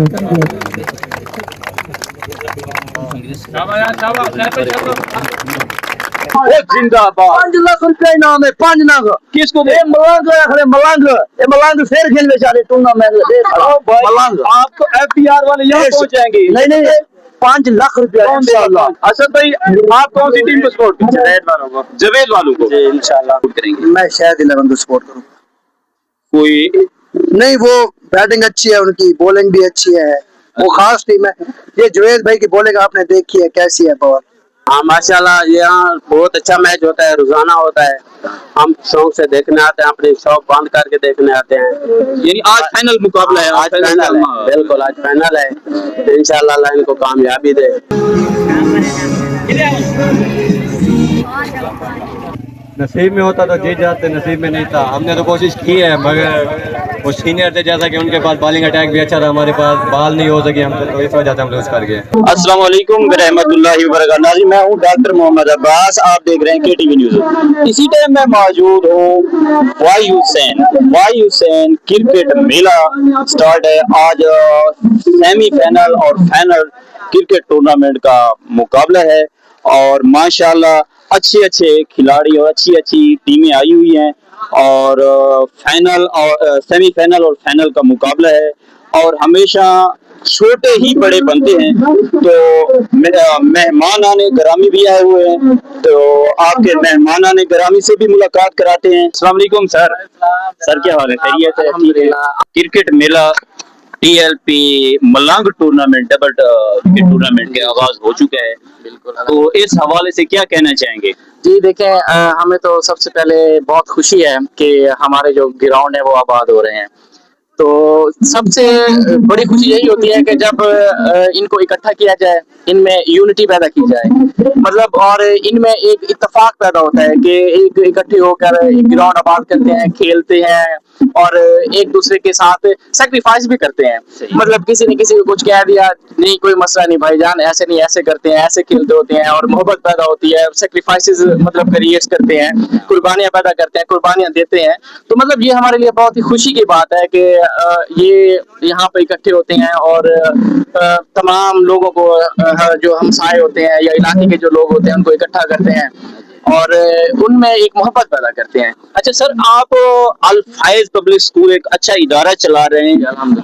जिंदाबाद। 5 लाख रुपया इनाम है, 5 लाख किसको दे? मलंग मलंग, ये मलंग फिर खेल बेचारे टूर्नामेंट मलंग। आप तो FPR वाले यहाँ पहुंच जाएंगे। नहीं नहीं, 5 लाख रुपया इंशाल्लाह। असद भाई, आप कौन सी टीम को सपोर्ट करें? जवेद वालों को इंशाल्लाह करेंगे। मैं शायद 11 को सपोर्ट करूँ। कोई नहीं, वो बैटिंग अच्छी है उनकी, बॉलिंग भी अच्छी है, वो खास टीम है। ये जुवेद भाई की बॉलिंग आपने देखी है कैसी है? बहुत हाँ माशाल्लाह, यहाँ बहुत अच्छा मैच होता है, रोजाना होता है। हम शौक से देखने आते हैं, अपनी शौक बंद करके देखने आते हैं। यानी आज फाइनल मुकाबला है? आज फाइनल है, बिल्कुल आज फाइनल है। इंशाल्लाह अल्लाह इनको कामयाबी दे। नसीब में होता तो जीत जाते, नसीब में नहीं था। हमने तो कोशिश की है, मगर वो सीनियर थे, जैसा कि उनके पास बॉलिंग अटैक भी अच्छा था, हमारे पास बॉल नहीं हो सकी हमसे, तो इस वजह से हम लूज कर गए। अस्सलाम वालेकुम रहमतुल्लाहि व बरकातहू। मैं हूँ डॉक्टर मोहम्मद अब्बास, आप देख रहे हैं KTV न्यूज़। इसी टाइम मैं मौजूद हूँ वाई हुसैन क्रिकेट मेला स्टार्ट है। आज सेमीफाइनल और फाइनल क्रिकेट टूर्नामेंट का मुकाबला है और माशाल्लाह अच्छे अच्छे खिलाड़ी और अच्छी अच्छी टीमें आई हुई हैं और फाइनल और सेमीफाइनल और फाइनल का मुकाबला है और हमेशा छोटे ही बड़े बनते हैं। तो मेहमान आने ग्रामी भी आए हुए हैं, तो आपके मेहमान आने ग्रामी से भी मुलाकात कराते हैं। अस्सलाम वालेकुम सर। सर क्या हाल है? खैरियत है? क्रिकेट मेला TLP मलंग टूर्नामेंट, डबल क्रिकेट टूर्नामेंट के आगाज हो चुका है। बिल्कुल। तो इस हवाले से क्या कहना चाहेंगे? जी देखें, हमें तो सबसे पहले बहुत खुशी है कि हमारे जो ग्राउंड है वो आबाद हो रहे हैं। तो सबसे बड़ी खुशी यही होती है कि जब इनको इकट्ठा किया जाए, इनमें यूनिटी पैदा की जाए, मतलब, और इनमें एक इत्तेफाक पैदा होता है कि एक इकट्ठे होकर एक ग्राउंड आबाद करते हैं, खेलते हैं और एक दूसरे के साथ सेक्रीफाइस भी करते हैं। मतलब किसी ने किसी को कुछ कह दिया, नहीं कोई मसला नहीं भाईजान, ऐसे नहीं, ऐसे करते हैं, ऐसे खेलते होते हैं और मोहब्बत पैदा होती है। सेक्रीफाइसेस मतलब क्रिएट करते हैं, कुर्बानियां पैदा करते हैं, कुर्बानियां देते हैं। तो मतलब ये हमारे लिए बहुत ही खुशी की बात है कि ये यहाँ पे इकट्ठे होते हैं और तमाम लोगों को, जो हमसाए होते हैं या इलाके के जो लोग होते हैं, उनको इकट्ठा करते हैं और उनमें एक मोहब्बत पैदा करते हैं। अच्छा सर, आप अल फायज पब्लिक स्कूल एक अच्छा इदारा चला रहे हैं,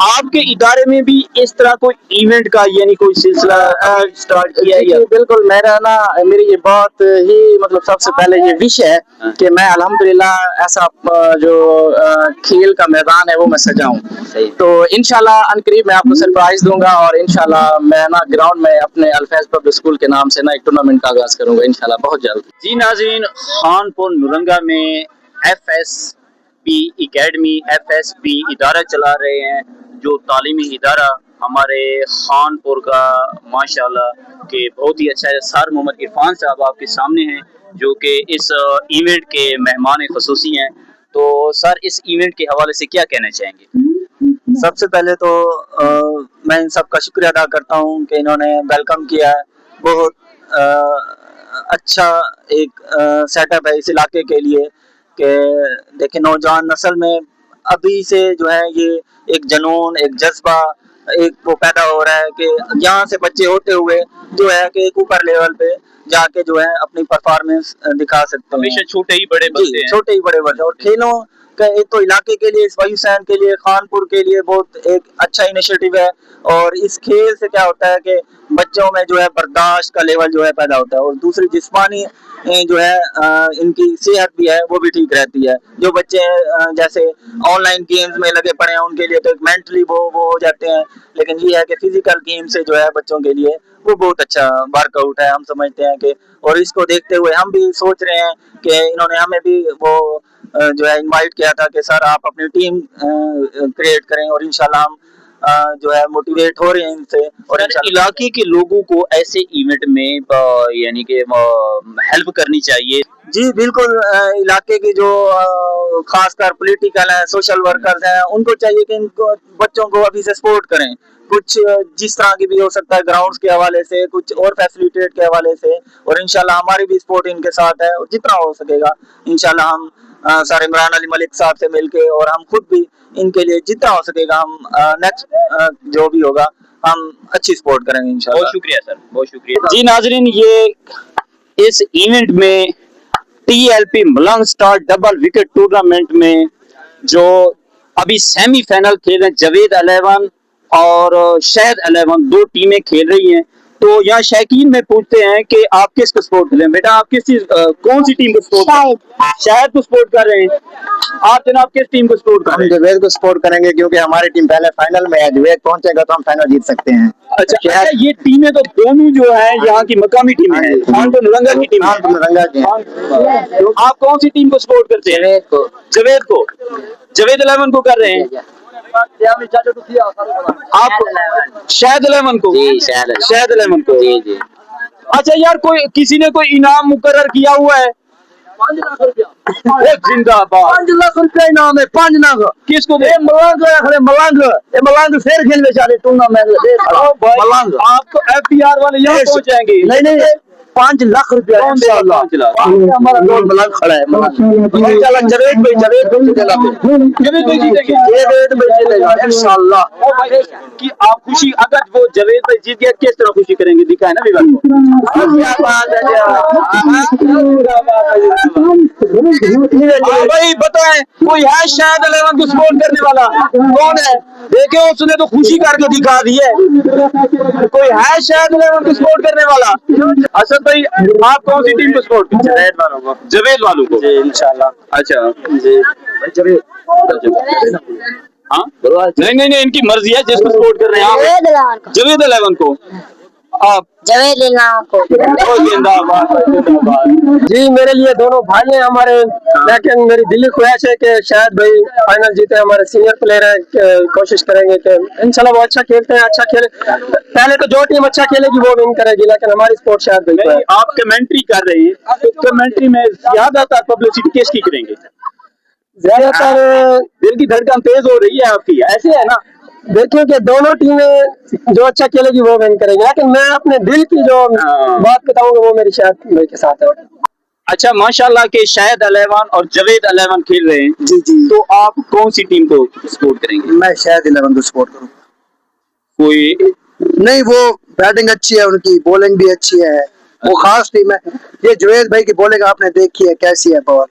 आपके इदारे में भी इस तरह कोई इवेंट का यानी कोई सिलसिला स्टार्ट किया है? बिल्कुल, मेरी ये बहुत ही मतलब सबसे पहले ये विश है कि मैं अल्हम्दुलिल्लाह ऐसा जो खेल का मैदान है वो मैं सजाऊं। तो इंशाल्लाह अनकरीब मैं आपको सरप्राइज दूंगा और इंशाल्लाह मैं ना ग्राउंड में अपने अल फायज पब्लिक स्कूल के नाम से ना एक टूर्नामेंट का आगाज करूंगा इंशाल्लाह बहुत जल्द। जी नाज़रीन, खानपुर नुरंगा में FSP एकेडमी, FSP इदारा चला रहे हैं, जो तालीमी इदारा हमारे खानपुर का माशाल्लाह के बहुत ही अच्छा है। सर मोहम्मद इरफान साहब आपके सामने हैं, जो कि इस इवेंट के मेहमान ख़ुसूसी हैं। तो सर, इस इवेंट के हवाले से क्या कहना चाहेंगे? सबसे पहले तो मैं इन सब का शुक्रिया अदा करता हूँ कि इन्होंने वेलकम किया है। बहुत अच्छा एक सेटअप है इस इलाके के लिए कि देखिए नौजवान नस्ल में अभी से जो है ये एक जुनून, एक जज्बा, एक वो पैदा हो रहा है कि यहाँ से बच्चे होते हुए जो है कि एक ऊपर लेवल पे जाके जो है अपनी परफॉर्मेंस दिखा सकते हैं। हमेशा छोटे ही बड़े बनते हैं। छोटे ही बड़े बनते हैं और खेलों का एक तो इलाके के लिए, इस वायु सैन के लिए, खानपुर के लिए बहुत एक अच्छा इनिशिएटिव है। और इस खेल से क्या होता है कि बच्चों में जो है बर्दाश्त का लेवल जो है पैदा होता है और दूसरी जिस्मानी जो है इनकी सेहत भी है वो भी ठीक रहती है। जो बच्चे जैसे ऑनलाइन गेम्स में लगे पड़े हैं उनके लिए तो एक मेंटली वो हो जाते हैं, लेकिन ये है कि फिजिकल गेम से जो है बच्चों के लिए वो बहुत अच्छा वर्कआउट है, हम समझते हैं कि। और इसको देखते हुए हम भी सोच रहे हैं कि इन्होंने हमें भी वो जो है इनवाइट किया था कि सर आप अपनी टीम क्रिएट करें और इंशाल्लाह हम जो है मोटिवेट हो रहे हैं इनसे। और इलाके के लोगों को ऐसे इवेंट में यानी कि हेल्प करनी चाहिए। जी बिल्कुल, इलाके की जो खासकर पॉलिटिकल है, सोशल वर्कर्स हैं, उनको चाहिए कि इनको बच्चों को अभी से सपोर्ट करें, कुछ जिस तरह की भी हो सकता है ग्राउंड्स के हवाले से, कुछ और फैसिलिटेट के हवाले से। और इंशाल्लाह हमारी भी सपोर्ट इनके साथ है और जितना हो सकेगा इंशाल्लाह हम सर इमरान अली मलिक साहब से मिलके, और हम खुद भी इनके लिए जितना हो सकेगा हम नेक्स्ट जो भी होगा हम अच्छी सपोर्ट करेंगे इंशाल्लाह। बहुत शुक्रिया सर, बहुत शुक्रिया जी। नाजरीन, ये इस इवेंट में TLP मलंग स्टार डबल विकेट टूर्नामेंट में जो अभी सेमीफाइनल खेल रहे हैं, जवेद 11 और शहद 11 दो टीमें खेल रही हैं। तो यहाँ शायकीन में पूछते हैं कि आप किसको सपोर्ट करें। बेटा, आप किस चीज कौन सी टीम को सपोर्ट करें? शायद को सपोर्ट कर रहे हैं। आप जनाब किस टीम को सपोर्ट कर रहे हैं? जवेद को सपोर्ट करेंगे क्योंकि हमारी टीम पहले फाइनल में है, जवेद पहुंचेगा तो हम फाइनल जीत सकते हैं। अच्छा, ये टीमें तो दोनों जो है यहाँ की मकामी टीमें हैं, खान तो नरंगा की टीम है। आप कौन सी टीम को सपोर्ट करते हैं? जवेद को। जवेद 11 को कर रहे हैं आप? शायद 11 को? जी, शायद 11 को। जी जी। अच्छा यार, कोई किसी ने कोई इनाम मुकर्रर किया हुआ है? 5 लाख रुपया। जिंदाबाद। 5 लाख रुपया इनाम है, 5 लाख। किसको दे? मलंग फिर खेल बेचारे टूर्नामेंट मलंग। आप तो FPR वाले यहाँ पहुंच जाएंगे। नहीं 5 लाख रुपया इंशाल्लाह। 5 लाख। हमारा गोल मलंग खड़ा है। इंशाल्लाह जवेद भाई जीतेगा। जवेद भाई जीतेंगे। जवेद भाई जीतेगा इंशाल्लाह। कि आप खुशी, अगर वो जवेद भाई जीत गया, किस तरह खुशी करेंगे? दिखाए ना विवाद को। हाँ भाई बताएं, कोई है शायद 11 को सपोर्ट करने वाला? कौन है? देखे, उसने तो खुशी करके दिखा दी है। कोई है शायद 11 को सपोर्ट करने वाला? असद भाई, आप कौन सी टीम को सपोर्ट? जवेद वालों को। जवेद वालों को जी इंशाल्लाह। अच्छा जी जवेद। हाँ नहीं, इनकी मर्जी है जिसको सपोर्ट कर रहे हैं आप। जवेद 11 को। आप जवेद को। जिंदाबाद जिंदाबाद। जी, मेरे लिए दोनों भाई हैं हमारे, लेकिन मेरी दिली ख्वाहिश है कि शायद भाई फाइनल जीते। हमारे सीनियर प्लेयर है, कोशिश करेंगे कि इंशाल्लाह वो अच्छा खेलते हैं, अच्छा खेले। पहले तो जो टीम अच्छा खेलेगी वो विन करेगी, लेकिन हमारी स्पोर्ट शायद भाई नहीं, आप कमेंट्री कर रहे हैं तो कमेंट्री में ज्यादातर पब्लिसिटी किसकी करेंगे? ज्यादातर दिल की धड़कन तेज हो रही है आपकी, ऐसे है ना? देखिए कि दोनों टीमें जो अच्छा खेलेगी वो विन करेगी, लेकिन मैं अपने दिल की जो बात बताऊंगा वो मेरी शायद भाई के साथ है। अच्छा, माशाल्लाह के शायद 11 और जवेद 11 खेल रहे हैं। जी जी। तो आप कौन सी टीम को सपोर्ट करेंगे? मैं शायद 11 को सपोर्ट करूँ। कोई नहीं, वो बैटिंग अच्छी है, उनकी बॉलिंग भी अच्छी है, वो खास टीम है। ये जवेद भाई की बॉलिंग आपने देखी है कैसी है बॉल।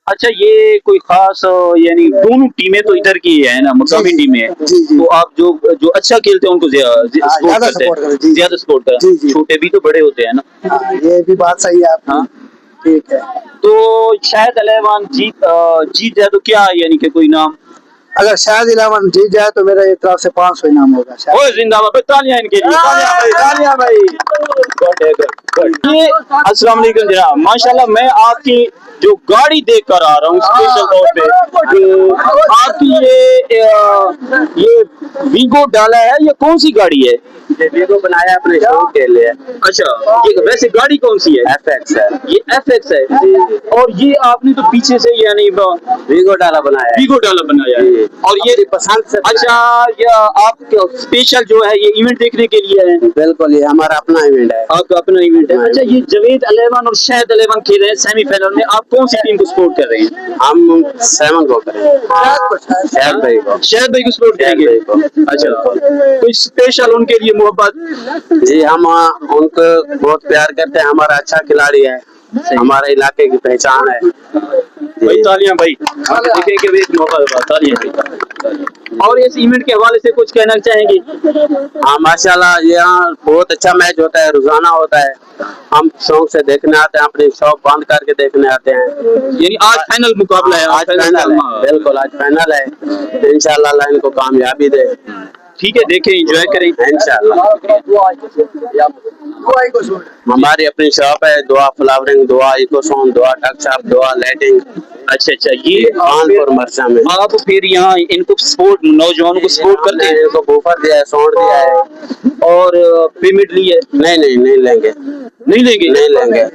अच्छा, ये कोई खास, यानी दोनों टीमें तो इधर की है ना, मुकामी टीमें है। जी जी। तो आप जो अच्छा खेलते हैं उनको ज्यादा सपोर्ट करते जी। हैं, ज्यादा सपोर्ट करते जी, हैं। जी। छोटे भी तो बड़े होते हैं ना। हाँ, ये भी बात सही है आपकी। हाँ। ठीक है। तो शायद 11 जीत जाए तो क्या, यानी कि कोई नाम? अगर शायद 11 जीत जाए तो मेरे तरफ से 500 इनाम होगा शायद। ओए जिंदाबाद, तालियां इनके लिए, तालियां भाई। ये अस्सलाम वालेकुम जनाब, माशाल्लाह मैं आपकी जो गाड़ी देख कर आ रहा हूँ स्पेशल तौर पे, तो आपकी ये वीगो डाला है, ये कौन सी गाड़ी है? वीगो बनाया अपने शौक के लिए। अच्छा, ये वैसे गाड़ी कौन सी है? FX है। ये FX है। और ये आपने तो पीछे से यानी वीगो डाला बनाया है। वीगो डाला बनाया है। और ये पसंद से। अच्छा, ये आप स्पेशल जो है ये इवेंट देखने के लिए है? बिल्कुल, ये हमारा अपना इवेंट है। आपका अपना इवेंट है। अच्छा, ये जवेद 11 और शायद 11 खेल रहे हैं सेमीफाइनल में, आप कौन सी टीम को सपोर्ट कर रहे हैं? हम 7 को करेंगे। शायद भाई को। शायद भाई को सपोर्ट करेंगे। अच्छा, तो स्पेशल उनके लिए मोहब्बत? जी, हम उनको बहुत प्यार करते हैं, हमारा अच्छा खिलाड़ी है, हमारे इलाके की पहचान है। भाई तालियां भाई, देखें कि वे मोहब्बत, तालियां भाई। और इस इवेंट के हवाले से कुछ कहना चाहेंगे? हाँ माशाल्लाह, यहाँ बहुत अच्छा मैच होता है, रोजाना होता है। हम शौक से देखने आते हैं, अपनी शॉप बंद करके देखने आते हैं। यानी आज फाइनल मुकाबला है? आज फाइनल है, बिल्कुल आज फाइनल है। इंशाल्लाह अल्लाह इनको कामयाबी दे। ठीक है, देखें, एंजॉय करें इंशाल्लाह। हमारी अपनी शॉप है, दुआ फ्लावरिंग, दुआ इकोसोन, दुआ टक शॉप, दुआ लाइटिंग। अच्छा, ये कानपुर मरसा में। आप फिर यहाँ इनको सपोर्ट, नौजवानों को सपोर्ट करते हैं? इनको बूफर दिया है, साउंड दिया है। और पेमेंट ली है? नहीं लेंगे, नहीं लेंगे? नहीं लेंगे।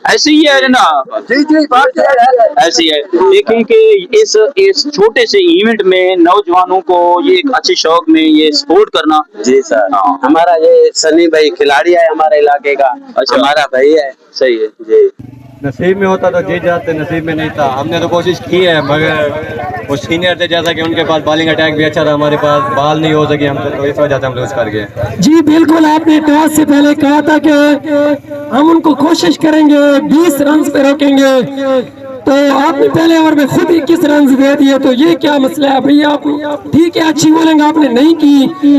ऐसे ही है ना? जी जी, बात ऐसे ही है। देखें कि इस छोटे से इवेंट में नौजवानों को ये एक अच्छे शौक में ये सपोर्ट करना। जी सर। हमारा ये सनी भाई खिलाड़ी है हमारे इलाके का। अच्छा। हमारा भाई है। सही है जी। नसीब में होता तो जीत जाते, नसीब में नहीं था। हमने तो कोशिश की है मगर वो सीनियर थे, जैसा कि उनके पास बॉलिंग अटैक भी अच्छा था, हमारे पास बॉल नहीं हो सकी हमसे, तो इस वजह से हम लूज कर गए। जी बिल्कुल, आपने टॉस से पहले कहा था कि हम उनको कोशिश करेंगे 20 रन पे रोकेंगे, तो आपने पहले ओवर में खुद 21 रन दे दिए, तो ये क्या मसला है भैया? आप ठीक है, अच्छी बॉलिंग आपने नहीं की,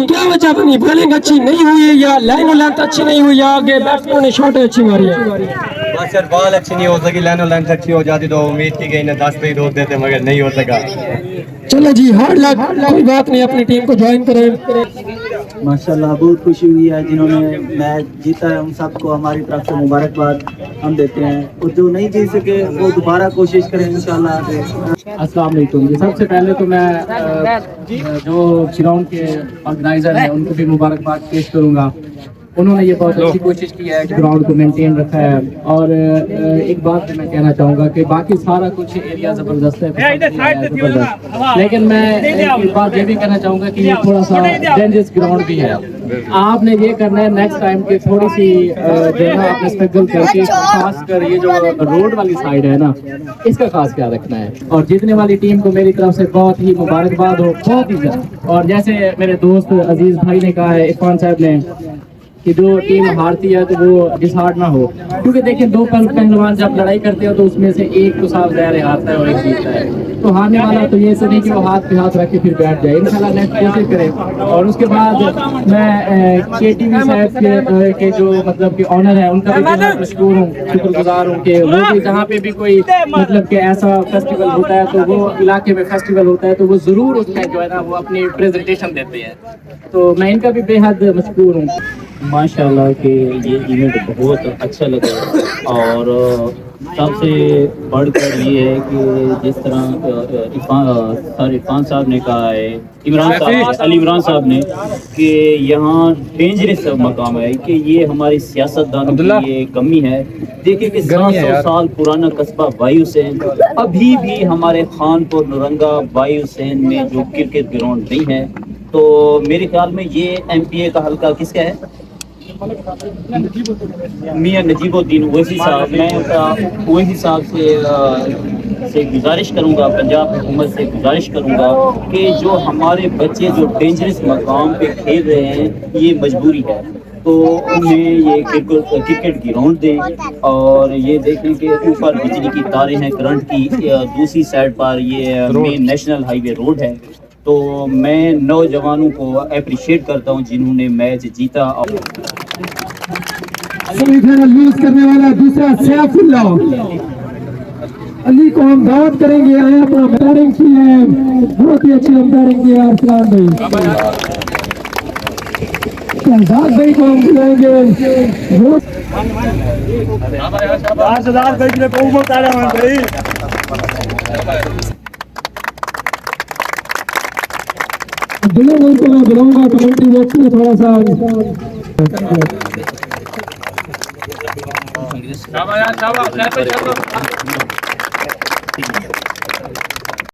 क्या वजह बनी? बॉलिंग अच्छी नहीं हुई या लाइन और लेंथ अच्छी नहीं हुई या आगे बैट्समैन ने शॉट अच्छी मारी है? बस यार बॉल अच्छी नहीं हो सकी, लाइन और लेंथ अच्छी हो जाती तो उम्मीद की गई ना 10 पे ही रोक देते, मगर नहीं हो सका। चलो जी, हार्ड लक, कोई बात नहीं, अपनी टीम को ज्वाइन करें। माशाल्लाह बहुत खुशी हुई है, जिन्होंने मैच जीता है उन सबको हमारी तरफ से मुबारकबाद हम देते हैं, और जो नहीं जीत सके वो दोबारा कोशिश करें इंशाल्लाह। अस्सलाम वालेकुम। सबसे पहले तो मैं जो ग्राउंड के ऑर्गेनाइजर हैं उनको भी मुबारकबाद पेश करूंगा। उन्होंने ये बहुत अच्छी कोशिश की है, ग्राउंड को मेंटेन रखा है। और एक बात मैं कहना चाहूँगा कि बाकी सारा कुछ एरिया ज़बरदस्त है, ज़बरदस्त, लेकिन मैं एक बात ये भी कहना चाहूँगा कि ये थोड़ा सा डेंजरस ग्राउंड भी है। आपने ये करना है नेक्स्ट टाइम की थोड़ी सी जगह आपने स्ट्रगल करके, खास कर ये जो रोड वाली साइड है ना, इसका खास ख्याल रखना है। और जीतने वाली टीम को मेरी तरफ से बहुत ही मुबारकबाद हो, बहुत ही ज़्यादा। और जैसे मेरे दोस्त अजीज भाई ने कहा है, इरफान साहब ने, कि जो टीम हारती है तो वो डिसहार्ट ना हो, क्योंकि देखिए दो पहलवान जब लड़ाई करते हो तो उसमें से एक तो साफ ज़ाहिर हारता है और एक जीतता है, तो हारने वाला तो ये से नहीं कि वो हाथ पे हाथ रख के फिर बैठ जाए। इंशाल्लाह नेक्स्ट कोशिश करें। और उसके बाद मैं KTV साहब के जो मतलब कि ऑनर है उनका भी बहुत मशहूर हूँ, शुक्रगुजार हूँ कि वो भी जहाँ पे भी कोई मतलब कि ऐसा फेस्टिवल होता है तो वो इलाके में फेस्टिवल होता है तो वो ज़रूर उसमें जो है ना वो अपनी प्रेजेंटेशन देते हैं, तो मैं इनका भी बेहद मशहूर हूँ। माशाल्लाह कि ये इवेंट बहुत अच्छा लगा, और सबसे बढ़कर ये है कि जिस तरह इरफान साहब ने कहा है, अली इमरान साहब ने, कि यहाँ डेंजरस मकाम है, कि ये हमारी सियासतदानों की ये कमी है। देखिए कि 700 साल पुराना कस्बा वाई हुसैन, अभी भी हमारे खानपुर नौरंगा वाई हुसैन में जो क्रिकेट ग्राउंड नहीं है, तो मेरे ख्याल में ये MPA का हल्का किसका है? मियां नजीबुद्दीन ओवैसी साहब। मैं ओवैसी साहब से गुजारिश करूंगा, पंजाब हुकूमत से गुजारिश करूंगा कि जो हमारे बच्चे जो डेंजरस मकाम पे खेल रहे हैं, ये मजबूरी है, तो उन्हें ये क्रिकेट ग्राउंड दें। और ये देखें कि ऊपर बिजली की तारें हैं करंट की, दूसरी साइड पर ये मेन नेशनल हाईवे रोड है। तो मैं नौजवानों को अप्रिशिएट करता हूँ जिन्होंने मैच जीता। सेमीफाइनल लूज करने वाला दूसरा सैफुल्ला अली को हम दावत करेंगे, आए अपना बैटिंग की है, बहुत ही अच्छी अंपायरिंग की है अरसलान भाई। शहजाद भाई को हम बुलाएंगे, दुल्हन भाई को मैं बुलाऊंगा कमेंट्री बॉक्स में थोड़ा सा।